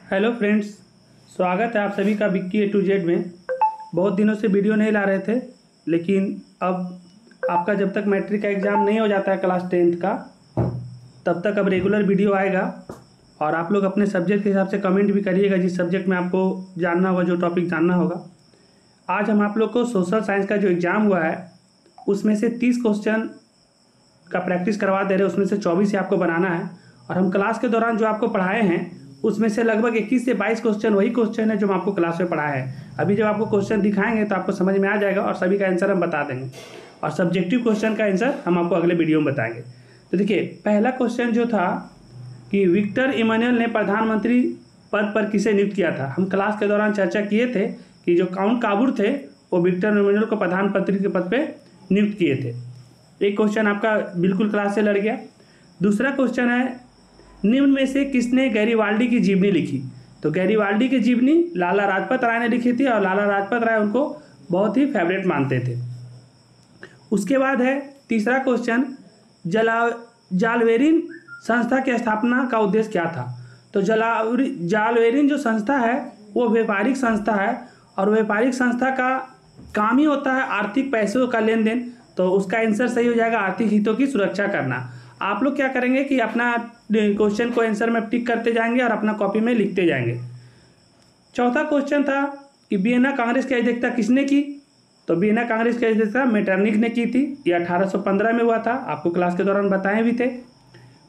Hello friends, स्वागत है आप सभी का विक्की A to Z में। बहुत दिनों से वीडियो नहीं ला रहे थे, लेकिन अब आपका जब तक मैट्रिक का एग्ज़ाम नहीं हो जाता है क्लास 10th का, तब तक अब रेगुलर वीडियो आएगा। और आप लोग अपने सब्जेक्ट के हिसाब से कमेंट भी करिएगा जिस सब्जेक्ट में आपको जानना होगा, जो टॉपिक जानना होगा। आज हम आप लोग को सोशल साइंस का जो एग्ज़ाम हुआ है उसमें से 30 क्वेश्चन का प्रैक्टिस करवा दे रहे हैं, उसमें से 24 ही आपको बनाना है। और हम क्लास के दौरान जो आपको पढ़ाए हैं उसमें से लगभग 21 से 22 क्वेश्चन वही क्वेश्चन है जो हम आपको क्लास में पढ़ाए हैं। अभी जब आपको क्वेश्चन दिखाएंगे तो आपको समझ में आ जाएगा और सभी का आंसर हम बता देंगे, और सब्जेक्टिव क्वेश्चन का आंसर हम आपको अगले वीडियो में बताएंगे। तो देखिए, पहला क्वेश्चन जो था कि विक्टर इमानुएल ने प्रधानमंत्री पद पर किसे नियुक्त किया था। हम क्लास के दौरान चर्चा किए थे कि जो काउंट काबूर थे वो विक्टर इमानुएल को प्रधानमंत्री के पद पर नियुक्त किए थे। एक क्वेश्चन आपका बिल्कुल क्लास से लड़ गया। दूसरा क्वेश्चन है, निम्न में से किसने गैरीवाल्डी की जीवनी लिखी। तो गैरीवाल्डी की जीवनी लाला लाजपत राय ने लिखी थी, और लाला लाजपत राय उनको बहुत ही फेवरेट मानते थे। उसके बाद है तीसरा क्वेश्चन, जालवेरिन संस्था की स्थापना का उद्देश्य क्या था। तो जालवेरिन जो संस्था है वो व्यापारिक संस्था है, और व्यापारिक संस्था का काम ही होता है आर्थिक पैसों का लेन देन। तो उसका आंसर सही हो जाएगा आर्थिक हितों की सुरक्षा करना। आप लोग क्या करेंगे कि अपना क्वेश्चन को आंसर में टिक करते जाएंगे और अपना कॉपी में लिखते जाएंगे। चौथा क्वेश्चन था कि वियना कांग्रेस की अध्यक्षता किसने की। तो वियना कांग्रेस की अध्यक्षता मेटरनिख ने की थी। ये 1815 में हुआ था, आपको क्लास के दौरान बताए भी थे।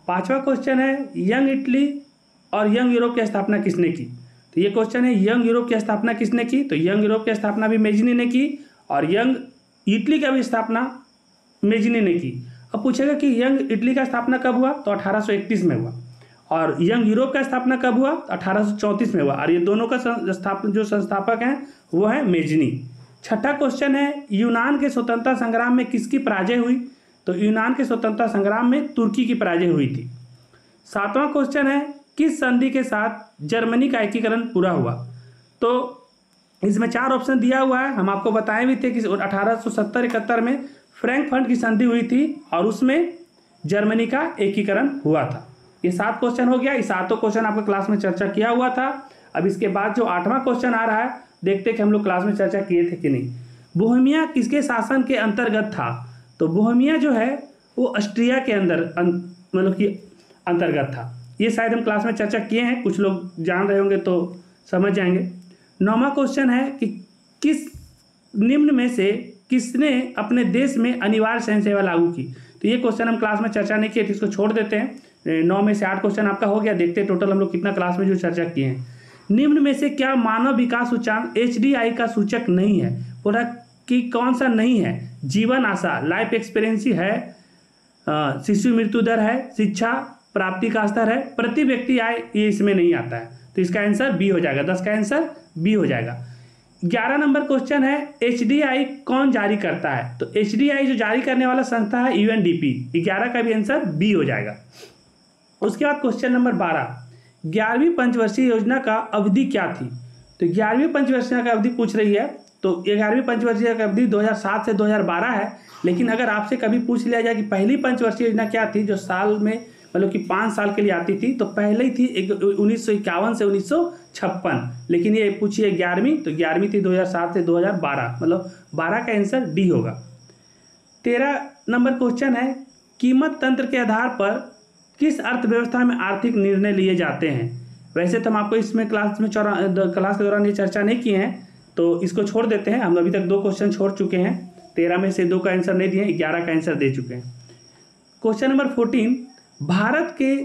पांचवा क्वेश्चन है, यंग इटली और यंग यूरोप की स्थापना किसने की। तो ये क्वेश्चन है, यंग यूरोप की स्थापना किसने की। तो यंग यूरोप की स्थापना भी मेजनी ने की, और यंग इटली का भी स्थापना मेजनी ने की। अब पूछेगा कि यंग इटली का स्थापना कब हुआ। तो 1831 में हुआ। और यंग यूरोप का स्थापना कब हुआ। 1834 में हुआ। और ये दोनों का जो संस्थापक हैं वो है मेजनी। छठा क्वेश्चन है, यूनान के स्वतंत्रता संग्राम में किसकी पराजय हुई। तो यूनान के स्वतंत्रता संग्राम में तुर्की की पराजय हुई थी। सातवां क्वेश्चन है, किस संधि के साथ जर्मनी का एकीकरण पूरा हुआ। तो इसमें 4 ऑप्शन दिया हुआ है, हम आपको बताए भी थे कि 1870-71 में फ्रैंकफर्ट की संधि हुई थी और उसमें जर्मनी का एकीकरण हुआ था। ये 7 क्वेश्चन हो गया। ये 7 क्वेश्चन आपके क्लास में चर्चा किया हुआ था। अब इसके बाद जो 8वां क्वेश्चन आ रहा है, देखते कि हम लोग क्लास में चर्चा किए थे कि नहीं। बोहेमिया किसके शासन के अंतर्गत था। तो बोहेमिया जो है वो ऑस्ट्रिया के अंदर मतलब कि अंतर्गत था। ये शायद हम क्लास में चर्चा किए हैं, कुछ लोग जान रहे होंगे तो समझ जाएंगे। 9वां क्वेश्चन है कि किस निम्न में से किसने अपने देश में अनिवार्य सैन्य सेवा लागू की। तो ये क्वेश्चन हम क्लास में चर्चा नहीं किए थे, इसको छोड़ देते हैं। 9 में से 8 क्वेश्चन आपका हो गया। देखते हैं टोटल हम लोग कितना क्लास में जो चर्चा किए हैं। निम्न में से क्या मानव विकास सूचकांक HDI का सूचक नहीं है। बोला कि कौन सा नहीं है। जीवन आशा लाइफ एक्सपीरियंसी है, शिशु मृत्यु दर है, शिक्षा प्राप्ति का स्तर है, प्रति व्यक्ति आय, ये इसमें नहीं आता है। तो इसका आंसर बी हो जाएगा। 10 का आंसर बी हो जाएगा। 11 नंबर क्वेश्चन है, HDI कौन जारी करता है। तो HDI जो जारी करने वाला संस्था है UNDP। 11 का भी आंसर बी हो जाएगा। उसके बाद क्वेश्चन नंबर 12, 11वीं पंचवर्षीय योजना का अवधि क्या थी। तो 11वीं पंचवर्षीय का अवधि पूछ रही है। तो 11वीं पंचवर्षीय का अवधि 2007 से 2012 है। लेकिन अगर आपसे कभी पूछ लिया जाए कि पहली पंचवर्षीय योजना क्या थी, जो साल में मतलब कि 5 साल के लिए आती थी, तो पहले ही थी 1951 से 1956। लेकिन ये पूछिए 11वीं, तो 11वीं थी 2007 से 2012, मतलब 12 का आंसर डी होगा। 13 नंबर क्वेश्चन है, कीमत तंत्र के आधार पर किस अर्थव्यवस्था में आर्थिक निर्णय लिए जाते हैं। वैसे तो हम आपको इसमें क्लास के दौरान ये चर्चा नहीं किए हैं, तो इसको छोड़ देते हैं। हम अभी तक 2 क्वेश्चन छोड़ चुके हैं। 13 में से 2 का आंसर नहीं दिए, 11 का आंसर दे चुके हैं। क्वेश्चन नंबर 14, भारत के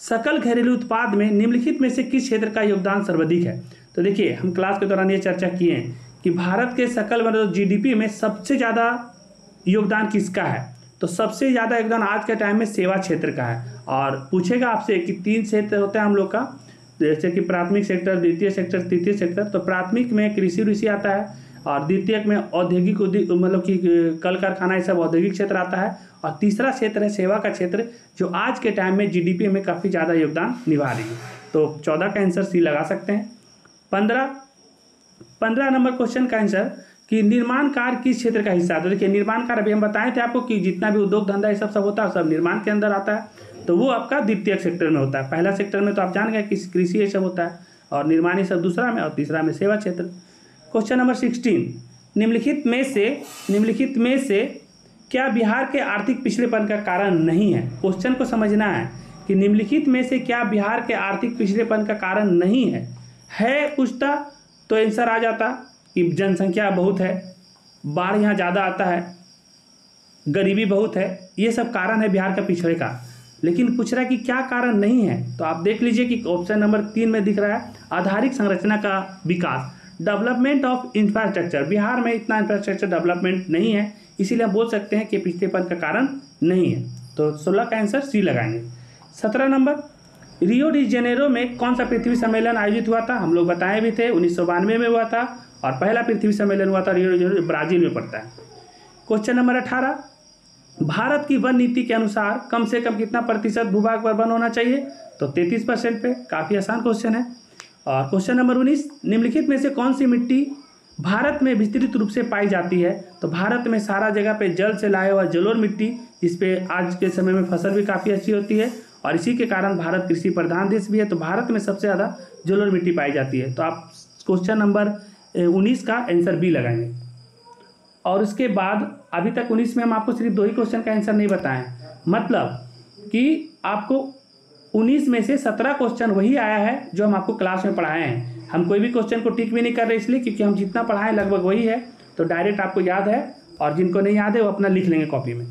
सकल घरेलू उत्पाद में निम्नलिखित में से किस क्षेत्र का योगदान सर्वाधिक है। तो देखिए, हम क्लास के दौरान ये चर्चा किए हैं कि भारत के सकल मतलब GDP में सबसे ज़्यादा योगदान किसका है। तो सबसे ज़्यादा योगदान आज के टाइम में सेवा क्षेत्र का है। और पूछेगा आपसे कि 3 क्षेत्र होते हैं हम लोग का, जैसे कि प्राथमिक सेक्टर, द्वितीय सेक्टर, तृतीय सेक्टर। तो प्राथमिक में कृषि आता है, और द्वितीयक में औद्योगिक मतलब कि कल कारखाना ये सब औद्योगिक क्षेत्र आता है, और तीसरा क्षेत्र है सेवा का क्षेत्र, जो आज के टाइम में GDP में काफ़ी ज़्यादा योगदान निभा रही है। तो 14 का आंसर सी लगा सकते हैं। 15 नंबर क्वेश्चन का आंसर कि निर्माण कार्य किस क्षेत्र का हिस्सा है। तो देखिए, निर्माण कार्य अभी हम बताए थे आपको कि जितना भी उद्योग धंधा ये सब होता है सब निर्माण के अंदर आता है। तो वो आपका द्वितीय सेक्टर में होता है। पहला सेक्टर में तो आप जान गए कि कृषि ये सब होता है। और निर्माणी सब दूसरा में और तीसरा में सेवा क्षेत्र। क्वेश्चन नंबर 16, निम्नलिखित में से क्या बिहार के आर्थिक पिछड़ेपन का कारण नहीं है। क्वेश्चन को समझना है कि निम्नलिखित में से क्या बिहार के आर्थिक पिछड़ेपन का कारण नहीं है पूछता तो आंसर आ जाता कि जनसंख्या बहुत है, बाढ़ यहाँ ज़्यादा आता है, गरीबी बहुत है, ये सब कारण है बिहार का पिछड़े का। लेकिन पूछ रहा है कि क्या कारण नहीं है, तो आप देख लीजिए कि ऑप्शन नंबर 3 में दिख रहा है आधारिक संरचना का विकास, डेवलपमेंट ऑफ इंफ्रास्ट्रक्चर। बिहार में इतना इंफ्रास्ट्रक्चर डेवलपमेंट नहीं है, इसीलिए हम बोल सकते हैं कि पिछड़ेपन का कारण नहीं है। तो 16 का आंसर सी लगाएंगे। 17 नंबर, रियो डी जेनेरो में कौन सा पृथ्वी सम्मेलन आयोजित हुआ था। हम लोग बताए भी थे 1992 में हुआ था और पहला पृथ्वी सम्मेलन हुआ था रियो डी जेनेरो, ब्राजील में पड़ता है। क्वेश्चन नंबर 18, भारत की वन नीति के अनुसार कम से कम कितना प्रतिशत भूभाग पर वन होना चाहिए, तो 33% पे। काफ़ी आसान क्वेश्चन है। और क्वेश्चन नंबर 19, निम्नलिखित में से कौन सी मिट्टी भारत में विस्तृत रूप से पाई जाती है, तो भारत में सारा जगह पे जल से लाया हुआ जलोढ़ मिट्टी, जिस पे आज के समय में फसल भी काफ़ी अच्छी होती है और इसी के कारण भारत कृषि प्रधान देश भी है, तो भारत में सबसे ज़्यादा जलोढ़ मिट्टी पाई जाती है। तो आप क्वेश्चन नंबर 19 का आंसर बी लगाएंगे। और उसके बाद अभी तक 19 में हम आपको सिर्फ 2 ही क्वेश्चन का आंसर नहीं बताएं, मतलब कि आपको 19 में से 17 क्वेश्चन वही आया है जो हम आपको क्लास में पढ़ाए हैं। हम कोई भी क्वेश्चन को टिक भी नहीं कर रहे इसलिए क्योंकि हम जितना पढ़ाएं लगभग वही है, तो डायरेक्ट आपको याद है और जिनको नहीं याद है वो अपना लिख लेंगे कॉपी में।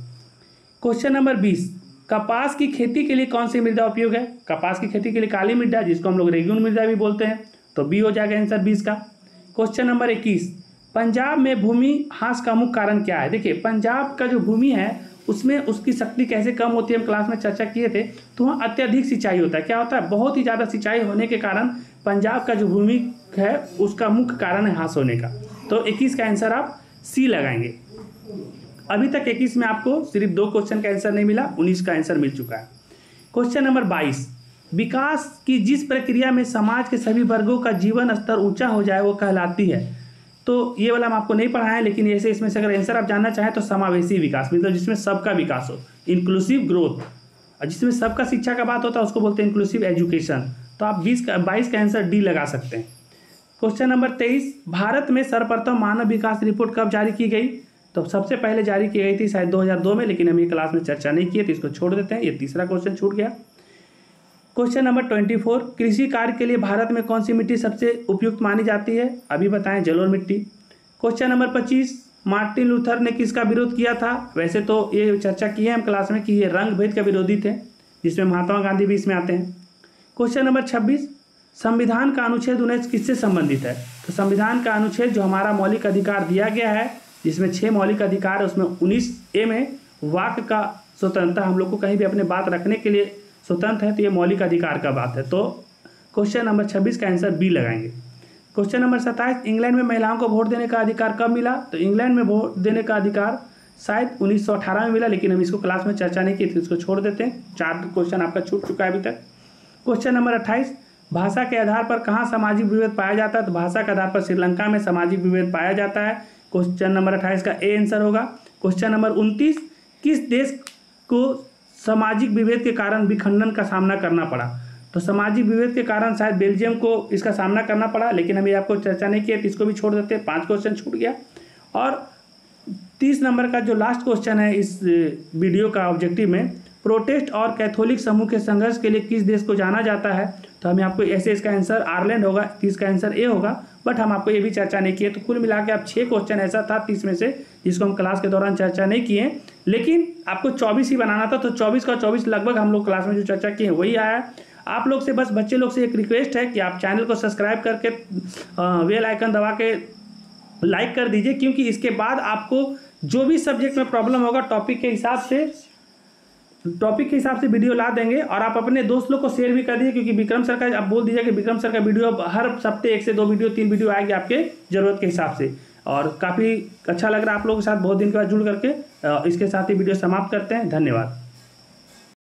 क्वेश्चन नंबर 20, कपास की खेती के लिए कौन सी मृदा उपयोग है। कपास की खेती के लिए काली मृदा, जिसको हम लोग रेगुन मृदा भी बोलते हैं, तो बी हो जाएगा आंसर 20 का। क्वेश्चन नंबर 21, पंजाब में भूमि ह्रास का मुख्य कारण क्या है। देखिए पंजाब का जो भूमि है उसमें उसकी शक्ति कैसे कम होती है, हम क्लास में चर्चा किए थे। तो वहाँ अत्यधिक सिंचाई होता है। क्या होता है, बहुत ही ज़्यादा सिंचाई होने के कारण पंजाब का जो भूमि है उसका मुख्य कारण है ह्रास होने का। तो 21 का आंसर आप सी लगाएंगे। अभी तक 21 में आपको सिर्फ 2 क्वेश्चन का आंसर नहीं मिला, 19 का आंसर मिल चुका है। क्वेश्चन नंबर 22, विकास की जिस प्रक्रिया में समाज के सभी वर्गों का जीवन स्तर ऊंचा हो जाए वो कहलाती है। तो ये वाला हम आपको नहीं पढ़ाए हैं, लेकिन ऐसे इसमें से अगर आंसर आप जानना चाहें तो समावेशी विकास, मतलब जिसमें सबका विकास हो, इंक्लूसिव ग्रोथ, और जिसमें सबका शिक्षा का बात होता है उसको बोलते हैं इंक्लूसिव एजुकेशन। तो आप 22 का आंसर डी लगा सकते हैं। क्वेश्चन नंबर 23, भारत में सर्वप्रथम मानव विकास रिपोर्ट कब जारी की गई। तो सबसे पहले जारी की गई थी शायद 2002 में, लेकिन हम ये क्लास में चर्चा नहीं किए तो इसको छोड़ देते हैं, ये तीसरा क्वेश्चन छूट गया। क्वेश्चन नंबर 24, कृषि कार्य के लिए भारत में कौन सी मिट्टी सबसे उपयुक्त मानी जाती है, अभी बताएं जलोढ़ मिट्टी। क्वेश्चन नंबर 25, मार्टिन लूथर ने किसका विरोध किया था। वैसे तो ये चर्चा की है हम क्लास में कि ये रंग भेद का विरोधी थे, जिसमें महात्मा गांधी भी इसमें आते हैं। क्वेश्चन नंबर 26, संविधान का अनुच्छेद 19 किससे संबंधित है। तो संविधान का अनुच्छेद जो हमारा मौलिक अधिकार दिया गया है, जिसमें 6 मौलिक अधिकार है, उसमें 19A में वाक का स्वतंत्रता, हम लोग को कहीं भी अपने बात रखने के लिए स्वतंत्र है, तो ये मौलिक अधिकार का बात है। तो क्वेश्चन नंबर 26 का आंसर बी लगाएंगे। क्वेश्चन नंबर 27, इंग्लैंड में महिलाओं को वोट देने का अधिकार कब मिला। तो इंग्लैंड में वोट देने का अधिकार शायद 1918 में मिला, लेकिन हम इसको क्लास में चर्चा नहीं की थी, इसको छोड़ देते हैं। 4 क्वेश्चन आपका छूट चुका है अभी तक। क्वेश्चन नंबर 28, भाषा के आधार पर कहाँ सामाजिक विभेद पाया जाता है। तो भाषा के आधार पर श्रीलंका में सामाजिक विभेद पाया जाता है। क्वेश्चन नंबर 28 का ए आंसर होगा। क्वेश्चन नंबर 29, किस देश को सामाजिक विभेद के कारण विखंडन का सामना करना पड़ा। तो सामाजिक विभेद के कारण शायद बेल्जियम को इसका सामना करना पड़ा, लेकिन हम ये आपको चर्चा नहीं किया तो इसको भी छोड़ देते हैं। 5 क्वेश्चन छूट गया। और 30 नंबर का जो लास्ट क्वेश्चन है इस वीडियो का ऑब्जेक्टिव में, प्रोटेस्ट और कैथोलिक समूह के संघर्ष के लिए किस देश को जाना जाता है। तो हमें आपको ऐसे इसका आंसर आयरलैंड होगा, 30 का आंसर ए होगा, बट हम आपको ये भी चर्चा नहीं किए। तो कुल मिला के आप 6 क्वेश्चन ऐसा था 30 में से जिसको हम क्लास के दौरान चर्चा नहीं किए, लेकिन आपको 24 ही बनाना था। तो 24 का 24 लगभग हम लोग क्लास में जो चर्चा किए वही आया है। आप लोग से बस बच्चे लोग से एक रिक्वेस्ट है कि आप चैनल को सब्सक्राइब करके बेल आइकन दबा के लाइक कर दीजिए, क्योंकि इसके बाद आपको जो भी सब्जेक्ट में प्रॉब्लम होगा टॉपिक के हिसाब से वीडियो ला देंगे। और आप अपने दोस्त लोग को शेयर भी कर दीजिए, क्योंकि विक्रम सर का आप बोल दीजिए कि विक्रम सर का वीडियो हर हफ्ते 1 से 2 वीडियो 3 वीडियो आएगी आपके ज़रूरत के हिसाब से। और काफ़ी अच्छा लग रहा है आप लोगों के साथ बहुत दिन के बाद जुड़ करके। इसके साथ ही वीडियो समाप्त करते हैं। धन्यवाद।